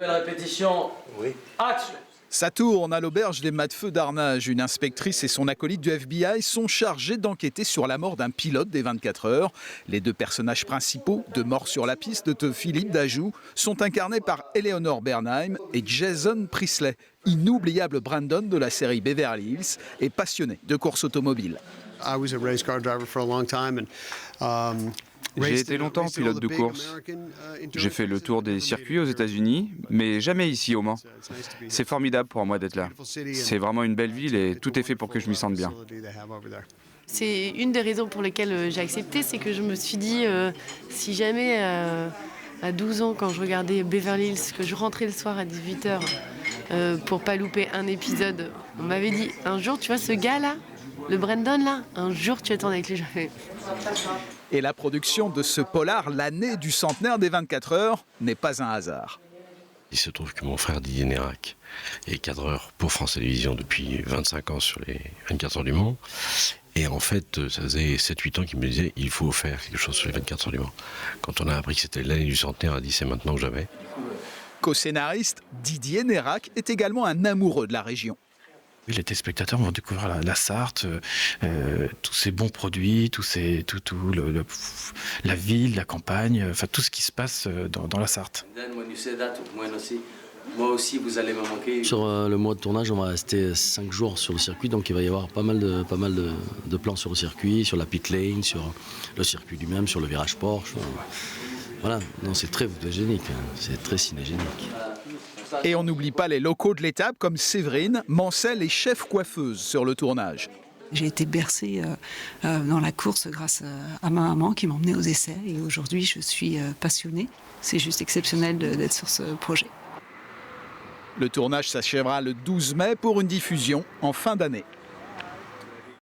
Belle répétition. Oui. Action. Ça tourne à l'auberge des Mats-de-Feu d'Arnage. Une inspectrice et son acolyte du FBI sont chargés d'enquêter sur la mort d'un pilote des 24 heures. Les deux personnages principaux de Mort sur la piste de Philippe Dajoux sont incarnés par Eleanor Bernheim et Jason Priestley, inoubliable Brandon de la série Beverly Hills et passionné de course automobile. J'ai été longtemps pilote de course. J'ai fait le tour des circuits aux États-Unis, mais jamais ici au Mans. C'est formidable pour moi d'être là. C'est vraiment une belle ville et tout est fait pour que je m'y sente bien. C'est une des raisons pour lesquelles j'ai accepté, c'est que je me suis dit, si jamais à 12 ans, quand je regardais Beverly Hills, que je rentrais le soir à 18h pour pas louper un épisode, on m'avait dit, un jour, tu vois ce gars-là, le Brandon là, un jour tu attends avec les jeux. Et la production de ce polar, l'année du centenaire des 24 heures, n'est pas un hasard. Il se trouve que mon frère Didier Nérac est cadreur pour France Télévisions depuis 25 ans sur les 24 heures du Mans. Et en fait, ça faisait 7-8 ans qu'il me disait il faut faire quelque chose sur les 24 heures du Mans. Quand on a appris que c'était l'année du centenaire, on a dit c'est maintenant que jamais. Co-scénariste, Didier Nérac est également un amoureux de la région. Les téléspectateurs vont découvrir la Sarthe, tous ces bons produits, la ville, la campagne, enfin tout ce qui se passe dans la Sarthe. Moi aussi, vous allez me manquer. Sur le mois de tournage, on va rester 5 jours sur le circuit, donc il va y avoir pas mal de plans sur le circuit, sur la pit lane, sur le circuit lui-même, sur le virage Porsche. Voilà, non, c'est très photogénique, c'est très cinégénique. Et on n'oublie pas les locaux de l'étape comme Séverine, Mancel et chef coiffeuse sur le tournage. J'ai été bercée dans la course grâce à ma maman qui m'emmenait aux essais et aujourd'hui je suis passionnée. C'est juste exceptionnel d'être sur ce projet. Le tournage s'achèvera le 12 mai pour une diffusion en fin d'année.